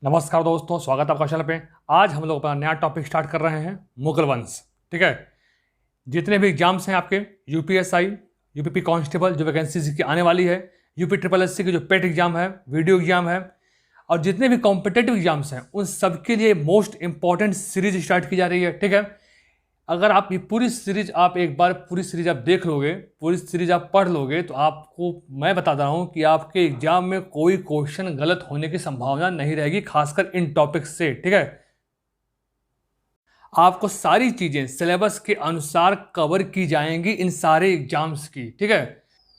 नमस्कार दोस्तों, स्वागत है आपका चैनल पे। आज हम लोग अपना नया टॉपिक स्टार्ट कर रहे हैं, मुगल वंश। ठीक है। जितने भी एग्जाम्स हैं आपके यूपीएसआई, यूपीपी कांस्टेबल जो वैकेंसी की आने वाली है, यूपी ट्रिपल एससी की जो पेट एग्जाम है, वीडियो एग्जाम है, और जितने भी कॉम्पिटेटिव एग्जाम्स हैं उन सबके लिए मोस्ट इंपॉर्टेंट सीरीज स्टार्ट की जा रही है। ठीक है। अगर आप ये पूरी सीरीज एक बार पूरी सीरीज आप देख लोगे, पूरी सीरीज आप पढ़ लोगे, तो आपको मैं बता रहा हूँ कि आपके एग्जाम में कोई क्वेश्चन गलत होने की संभावना नहीं रहेगी, खासकर इन टॉपिक्स से। ठीक है। आपको सारी चीजें सिलेबस के अनुसार कवर की जाएंगी इन सारे एग्जाम्स की। ठीक है।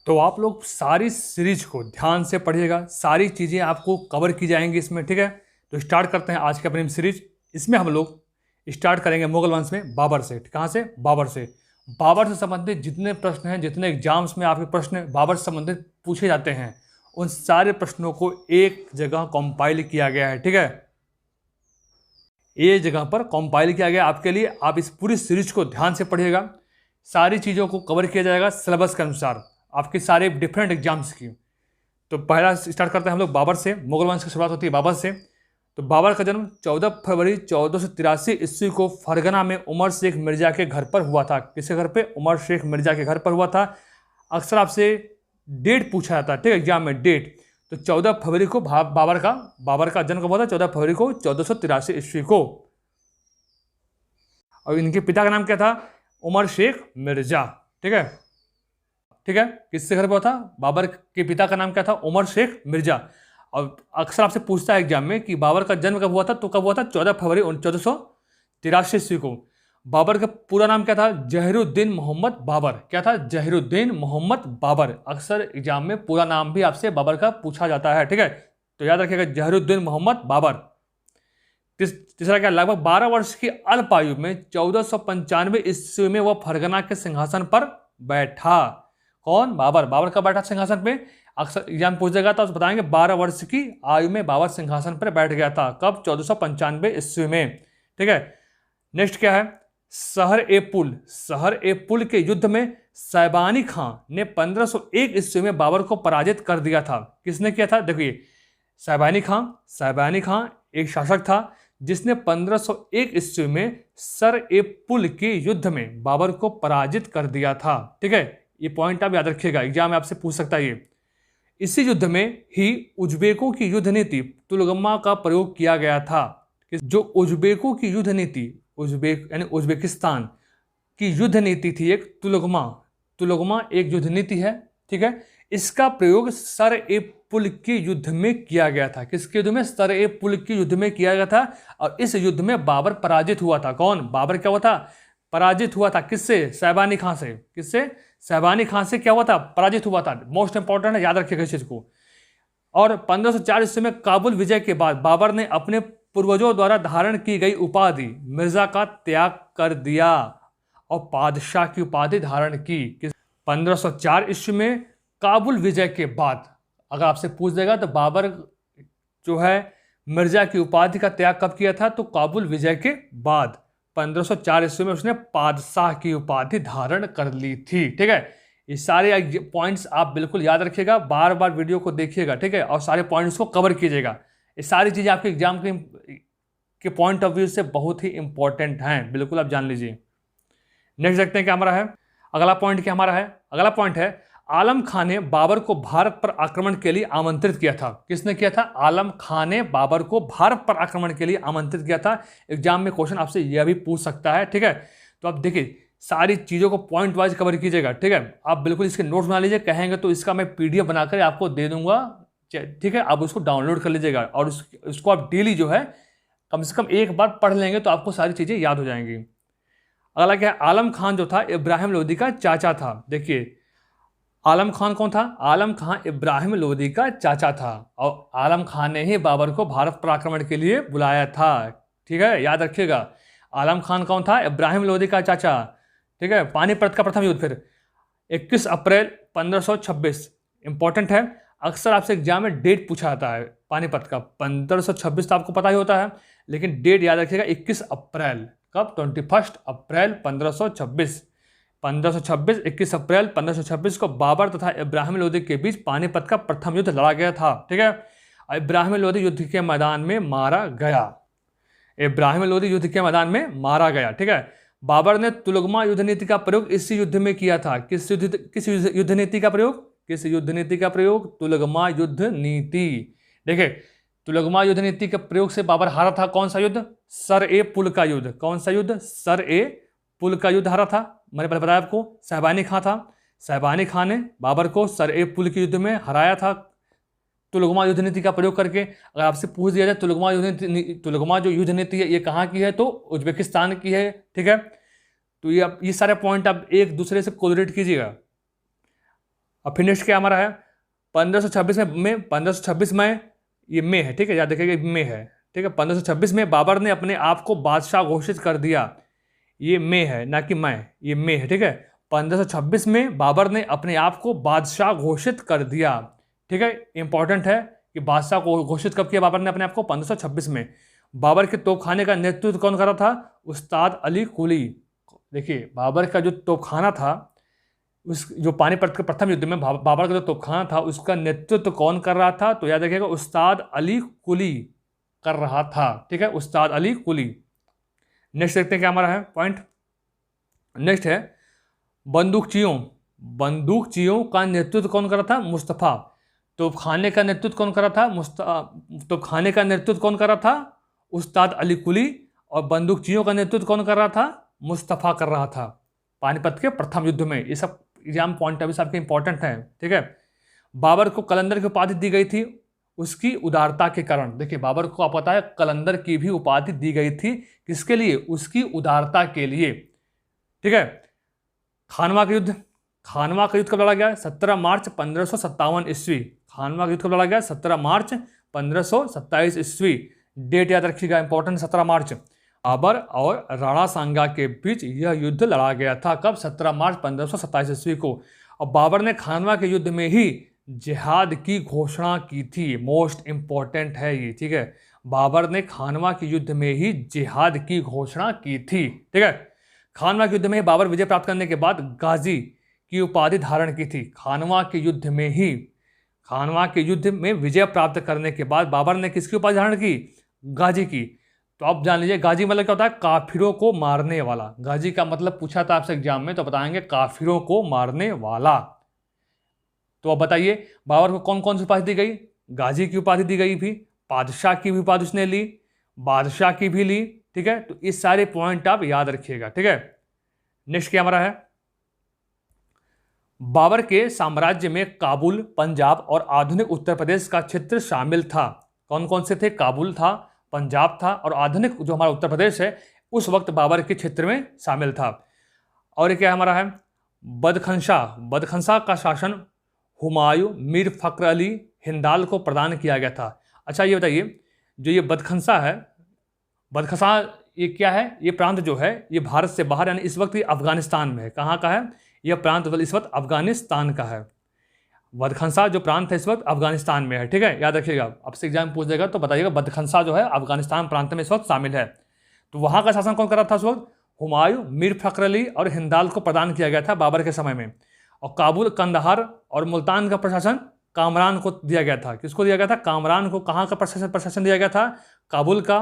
तो आप लोग सारी सीरीज को ध्यान से पढ़िएगा, सारी चीजें आपको कवर की जाएंगी इसमें। ठीक है। तो स्टार्ट करते हैं आज की अपनी सीरीज। इसमें हम लोग स्टार्ट करेंगे मुगल वंश में बाबर से। कहाँ से? बाबर से। बाबर से संबंधित जितने प्रश्न हैं, जितने एग्जाम्स में आपके प्रश्न बाबर से संबंधित पूछे जाते हैं, उन सारे प्रश्नों को एक जगह कंपाइल किया गया है। ठीक है। एक जगह पर कंपाइल किया गया आपके लिए। आप इस पूरी सीरीज को ध्यान से पढ़िएगा, सारी चीज़ों को कवर किया जाएगा सिलेबस के अनुसार आपके सारे डिफरेंट एग्जाम्स की। तो पहला स्टार्ट करते हैं हम लोग बाबर से। मुगल वंश की शुरुआत होती है बाबर से। तो बाबर का जन्म 14 फरवरी 1483 ईस्वी को फरगना में उमर शेख मिर्जा के घर पर हुआ था। किसके घर पे? उमर शेख मिर्जा के घर पर हुआ था। अक्सर आपसे डेट पूछा जाता है, ठीक है, एग्जाम में डेट। तो 14 फरवरी को बाबर का जन्म कब हुआ था? 14 फरवरी को 1483 ईस्वी को। और इनके पिता का नाम क्या था? उमर शेख मिर्जा। ठीक है। ठीक है। किससे घर पर हुआ था? बाबर के पिता का नाम क्या था? उमर शेख मिर्जा। और अक्सर आपसे पूछता है एग्जाम में कि बाबर का जन्म कब हुआ था, तो कब हुआ था? 14 फरवरी 1483 ईस्वी को। बाबर का पूरा नाम क्या था? जहीरुद्दीन मोहम्मद बाबर। क्या था? जहीरुद्दीन मोहम्मद बाबर। अक्सर एग्जाम में पूरा नाम भी आपसे बाबर का पूछा जाता है। ठीक है। तो याद रखिएगा, जहीरुद्दीन मोहम्मद बाबर। तीसरा क्या? लगभग 12 वर्ष की अल्प आयु में 1495 ईस्वी में वह फरगना के सिंहासन पर बैठा। कौन? बाबर। बाबर कब बैठा सिंहासन पे? अक्सर एग्जाम पूछ देगा तो बताएंगे 12 वर्ष की आयु में बाबर सिंहासन पर बैठ गया था। कब? 1495 ईस्वी में। ठीक है। नेक्स्ट क्या है? सहर ए पुल के युद्ध में सैबानी खां ने 1501 ईस्वी में बाबर को पराजित कर दिया था। किसने किया था? देखिए, सैबानी खां एक शासक था जिसने 1501 ईस्वी में सर ए पुल के युद्ध में बाबर को पराजित कर दिया था। ठीक है। ये पॉइंट आप याद रखिएगा, एग्जाम में आपसे पूछ सकता है ये। इसी युद्ध में ही उज्बेकों की युद्ध नीति तुलगमा का प्रयोग किया गया था। जो उज्बेकों की युद्ध नीति, उज्बेक यानी उज्बेकिस्तान की युद्ध नीति थी एक तुलगमा एक युद्ध नीति है। ठीक है। इसका प्रयोग सर ए पुल के युद्ध में किया गया था। किसके युद्ध में? सर ए पुल के युद्ध में किया गया था। और इस युद्ध में बाबर पराजित हुआ था। कौन? बाबर क्या हुआ था? पराजित हुआ था। किससे? सैबानी खां से। किससे? सैबानी खां से क्या हुआ था? पराजित हुआ था। मोस्ट इंपॉर्टेंट है, याद रखिएगा इस चीज को। और 1504 ईस्वी में काबुल विजय के बाद बाबर ने अपने पूर्वजों द्वारा धारण की गई उपाधि मिर्जा का त्याग कर दिया और बादशाह की उपाधि धारण की। 1504 ईस्वी में काबुल विजय के बाद अगर आपसे पूछ देगा तो बाबर जो है मिर्जा की उपाधि का त्याग कब किया था? तो काबुल विजय के बाद 1504 ईस्वी में उसने बादशाह की उपाधि धारण कर ली थी। ठीक है। ये सारे पॉइंट्स आप बिल्कुल याद रखिएगा, बार बार वीडियो को देखिएगा। ठीक है। और सारे पॉइंट्स को कवर कीजिएगा। ये सारी चीज़ें आपके एग्जाम के पॉइंट ऑफ व्यू से बहुत ही इंपॉर्टेंट हैं, बिल्कुल आप जान लीजिए। नेक्स्ट देखते हैं क्या हमारा है। अगला पॉइंट क्या हमारा है? अगला पॉइंट है, आलम खां ने बाबर को भारत पर आक्रमण के लिए आमंत्रित किया था। किसने किया था? आलम खां ने बाबर को भारत पर आक्रमण के लिए आमंत्रित किया था। एग्जाम में क्वेश्चन आपसे यह भी पूछ सकता है। ठीक है। तो आप देखिए, सारी चीज़ों को पॉइंट वाइज कवर कीजिएगा। ठीक है। आप बिल्कुल इसके नोट्स बना लीजिए, कहेंगे तो इसका मैं PDF बनाकर आपको दे दूंगा। ठीक है। आप उसको डाउनलोड कर लीजिएगा और उसको आप डेली जो है कम से कम एक बार पढ़ लेंगे तो आपको सारी चीज़ें याद हो जाएंगी। अगला क्या है? आलम खान जो था इब्राहिम लोदी का चाचा था। देखिए, आलम खान कौन था? आलम खान इब्राहिम लोदी का चाचा था। और आलम खान ने ही बाबर को भारत पर आक्रमण के लिए बुलाया था। ठीक है। याद रखिएगा, आलम खान कौन था? इब्राहिम लोदी का चाचा। ठीक है। पानीपत का प्रथम युद्ध फिर 21 अप्रैल 1526। इंपॉर्टेंट है, अक्सर आपसे एग्जाम में डेट पूछा जाता है पानीपत का। 1526 तो आपको पता ही होता है, लेकिन डेट याद रखिएगा 21 अप्रैल। कब? 21 अप्रैल 1526। 21 अप्रैल 1526 को बाबर तथा इब्राहिम लोदी के बीच पानीपत का प्रथम युद्ध लड़ा गया था। ठीक है। इब्राहिम लोदी युद्ध के मैदान में मारा गया। इब्राहिम लोदी युद्ध के मैदान में मारा गया। ठीक है, बाबर ने तुलगमा युद्ध नीति का प्रयोग इस युद्ध में किया था। किस युद्ध नीति का प्रयोग? किस युद्ध नीति का प्रयोग? तुलगमा युद्ध नीति। देखिए, तुलगमा युद्ध नीति के प्रयोग से बाबर हारा था। कौन सा युद्ध? सर ए पुल का युद्ध। कौन सा युद्ध? सर ए पुल का युद्ध हारा था। मैंने पहले बताया आपको, साहबानी खां था। साहबानी खां ने बाबर को सर ए पुल के युद्ध में हराया था तुलगमा युद्ध नीति का प्रयोग करके। अगर आपसे पूछ दिया जाए तुलगमा जो युद्ध नीति है ये कहाँ की है, तो उज्बेकिस्तान की है। ठीक है, तो ये सारे पॉइंट आप एक दूसरे से कोरिलेट कीजिएगा। अब फिर नेक्स्ट क्या हमारा है? 1526 में ये में है। ठीक है, याद रखिएगा में है। ठीक है, 1526 में बाबर ने अपने आप को बादशाह घोषित कर दिया। ये में है, ना कि मैं, ये में है। ठीक है, 1526 में बाबर ने अपने आप को बादशाह घोषित कर दिया। ठीक है, इंपॉर्टेंट है कि बादशाह को घोषित कब किया बाबर ने अपने आप को? 1526 में। बाबर के तोपखाने का नेतृत्व कौन कर रहा था? उस्ताद अली कुली। देखिए, बाबर का जो तोपखाना था, उस जो पानीपत के प्रथम युद्ध में बाबर का जो तोपखाना था उसका नेतृत्व कौन कर रहा था? तो याद रखिएगा, उस्ताद अली कुली कर रहा था। ठीक है, उस्ताद अली कुली। नेक्स्ट देखते हैं क्या हमारा है पॉइंट। नेक्स्ट है बंदूकचियों का नेतृत्व कौन कर रहा था? मुस्तफ़ा। तोपखाने का नेतृत्व कौन कर रहा था? तोपखाने का नेतृत्व कौन कर रहा था? उस्ताद अली कुली। और बंदूकचियों का नेतृत्व कौन कर रहा था? मुस्तफ़ा कर रहा था पानीपत के प्रथम युद्ध में। ये सब एग्जाम पॉइंट अभी सबके इंपॉर्टेंट हैं। ठीक है, बाबर को कलंदर की उपाधि दी गई थी उसकी उदारता के कारण। देखिए, बाबर को आप पता है कलंदर की भी उपाधि दी गई थी। किसके लिए? उसकी उदारता के लिए। ठीक है, खानवा का युद्ध कब लड़ा गया? 17 मार्च 1557 ईस्वी। खानवा का युद्ध कब लड़ा गया? 17 मार्च 1527 ईस्वी। डेट याद रखिएगा, इंपॉर्टेंट, 17 मार्च। बाबर और राणा सांगा के बीच यह युद्ध लड़ा गया था। कब? 17 मार्च 1527 ईस्वी को। और बाबर ने खानवा के युद्ध में ही जिहाद की घोषणा की थी। मोस्ट इंपॉर्टेंट है ये। ठीक है, बाबर ने खानवा के युद्ध में ही जिहाद की घोषणा की थी। ठीक है, खानवा के युद्ध में ही बाबर विजय प्राप्त करने के बाद गाजी की उपाधि धारण की थी। खानवा के युद्ध में विजय प्राप्त करने के बाद बाबर ने किसकी उपाधि धारण की? गाजी की। तो आप जान लीजिए, गाजी मतलब क्या होता है? काफिरों को मारने वाला। गाजी का मतलब पूछा था आपसे एग्जाम में, तो बताएंगे काफिरों को मारने वाला। तो अब बताइए, बाबर को कौन कौन सी उपाधि दी गई? गाजी की उपाधि दी गई भी, बादशाह की भी उपाधि उसने ली, बादशाह की भी ली। ठीक है, तो इस सारे पॉइंट आप याद रखिएगा। ठीक है, नेक्स्ट क्या हमारा है? बाबर के साम्राज्य में काबुल, पंजाब और आधुनिक उत्तर प्रदेश का क्षेत्र शामिल था। कौन कौन से थे? काबुल था, पंजाब था और आधुनिक जो हमारा उत्तर प्रदेश है उस वक्त बाबर के क्षेत्र में शामिल था। और ये क्या हमारा है? बदखंसा का शासन हुमायूं, मीर फख्र अली, हिंदाल को प्रदान किया गया था। अच्छा, ये बताइए, जो ये बदखंसा है, बदखंसा ये क्या है? ये प्रांत जो है ये भारत से बाहर, यानी इस वक्त ये अफगानिस्तान में है। कहाँ का है यह प्रांत? इस वक्त अफगानिस्तान का है। बदखंसा जो प्रांत है इस वक्त अफगानिस्तान में है। ठीक है, याद रखिएगा, आपसे एग्जाम पूछ देगा तो बताइएगा बदखंसा जो है अफगानिस्तान प्रांत में इस वक्त शामिल है। तो वहाँ का शासन कौन कर रहा था उस वक्त? हुमायूं, मीर फख्र अली और हिंदाल को प्रदान किया गया था बाबर के समय में। और काबुल, कंदहार और मुल्तान का प्रशासन कामरान को दिया गया था। किसको दिया गया था? कामरान को। कहाँ का प्रशासन दिया गया था? काबुल का,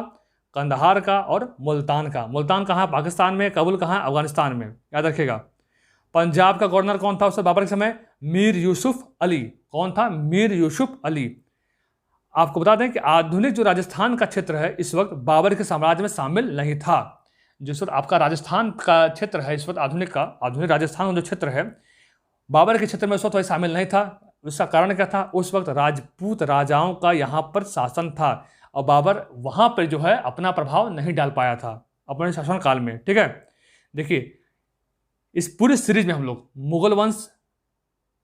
कंदहार का और मुल्तान का। मुल्तान कहाँ? पाकिस्तान में। काबुल कहाँ? अफगानिस्तान में। याद रखिएगा। पंजाब का गवर्नर कौन था उस बाबर के समय? मीर यूसुफ अली। कौन था? मीर यूसुफ अली। आपको बता दें कि आधुनिक जो राजस्थान का क्षेत्र है इस वक्त बाबर के साम्राज्य में शामिल नहीं था। जिस वक्त आपका राजस्थान का क्षेत्र है इस वक्त आधुनिक राजस्थान जो क्षेत्र है बाबर के क्षेत्र में उस वक्त वही शामिल नहीं था। उसका कारण क्या था? उस वक्त राजपूत राजाओं का यहाँ पर शासन था और बाबर वहाँ पर जो है अपना प्रभाव नहीं डाल पाया था अपने शासनकाल में। ठीक है, देखिए इस पूरी सीरीज में हम लोग मुगल वंश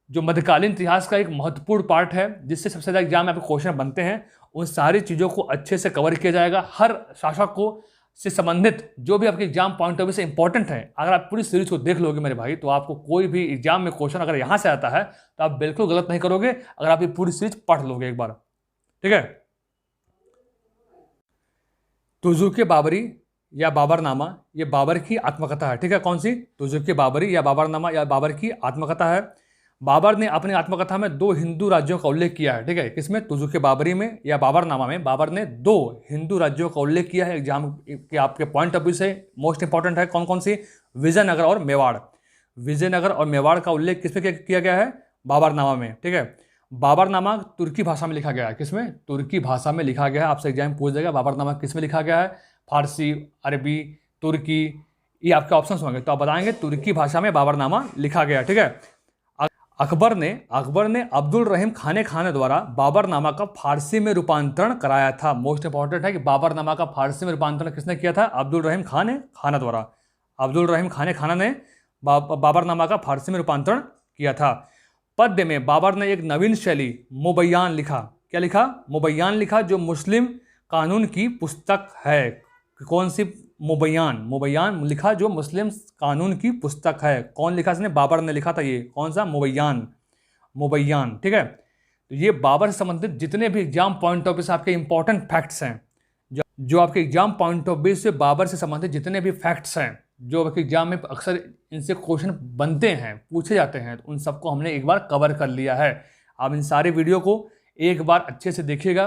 जो मध्यकालीन इतिहास का एक महत्वपूर्ण पार्ट है जिससे सबसे ज़्यादा एग्जाम में आपके क्वेश्चन बनते हैं, उन सारी चीज़ों को अच्छे से कवर किया जाएगा। हर शासक को से संबंधित जो भी आपके एग्जाम पॉइंट ऑफ व्यू से इंपॉर्टेंट है, अगर आप पूरी सीरीज को देख लोगे मेरे भाई, तो आपको कोई भी एग्जाम में क्वेश्चन अगर यहाँ से आता है तो आप बिल्कुल गलत नहीं करोगे अगर आप ये पूरी सीरीज पढ़ लोगे एक बार। ठीक है, तुजुक बाबरी या बाबरनामा ये बाबर की आत्मकथा है। ठीक है, कौन सी? तुजुक बाबरी या बाबरनामा या बाबर की आत्मकथा है। बाबर ने अपनी आत्मकथा में 2 हिंदू राज्यों का उल्लेख किया है, ठीक है, किसमें, तुजुक बाबरी में या बाबरनामा में बाबर ने 2 हिंदू राज्यों का उल्लेख किया है। एग्जाम के आपके पॉइंट ऑफ व्यू से मोस्ट इंपॉर्टेंट है, कौन कौन सी, विजयनगर और मेवाड़। विजयनगर और मेवाड़ का उल्लेख किस पे किया गया है, बाबरनामा में, ठीक है। बाबरनामा तुर्की भाषा में लिखा गया है, किसमें, तुर्की भाषा में लिखा गया है। आपसे एग्जाम पूछ देगा बाबरनामा किस में लिखा गया है, फारसी, अरबी, तुर्की, ये आपके ऑप्शंस होंगे, तो आप बताएंगे तुर्की भाषा में बाबरनामा लिखा गया, ठीक है। अकबर ने अब्दुल रहीम खाने द्वारा बाबरनामा का फारसी में रूपांतरण कराया था। मोस्ट इंपॉर्टेंट है कि बाबरनामा का फारसी में रूपांतरण किसने किया था, अब्दुल रहीम खाने द्वारा। अब्दुल रहीम खाने ने बाबरनामा का फारसी में रूपांतरण किया था। पद्य में बाबर ने एक नवीन शैली मुबय्यान लिखा। क्या लिखा, मुबय्यान लिखा, जो मुस्लिम कानून की पुस्तक है। कौन सी, मुबय्यान लिखा जो मुस्लिम कानून की पुस्तक है। कौन लिखा इसने, बाबर ने लिखा था। ये कौन सा, मुबय्यान, ठीक है। तो ये बाबर से संबंधित जितने भी एग्जाम पॉइंट ऑफ व्यू से आपके इंपॉर्टेंट फैक्ट्स हैं, जो आपके एग्जाम पॉइंट ऑफ व्यू से बाबर से संबंधित जितने भी फैक्ट्स हैं, जो आपके एग्जाम में अक्सर इनसे क्वेश्चन बनते हैं, पूछे जाते हैं, तो उन सबको हमने एक बार कवर कर लिया है। आप इन सारे वीडियो को एक बार अच्छे से देखिएगा,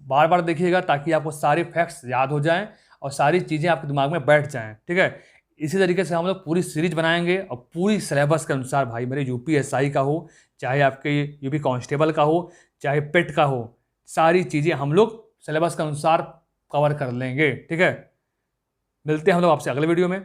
बार बार देखिएगा, ताकि आपको सारे फैक्ट्स याद हो जाएं और सारी चीज़ें आपके दिमाग में बैठ जाएं, ठीक है। इसी तरीके से हम लोग पूरी सीरीज बनाएंगे और पूरी सिलेबस के अनुसार, भाई मेरे UPSI का हो, चाहे आपके UP कांस्टेबल का हो, चाहे पेट का हो, सारी चीज़ें हम लोग सिलेबस के अनुसार कवर कर लेंगे, ठीक है। मिलते हैं हम लोग आपसे अगले वीडियो में।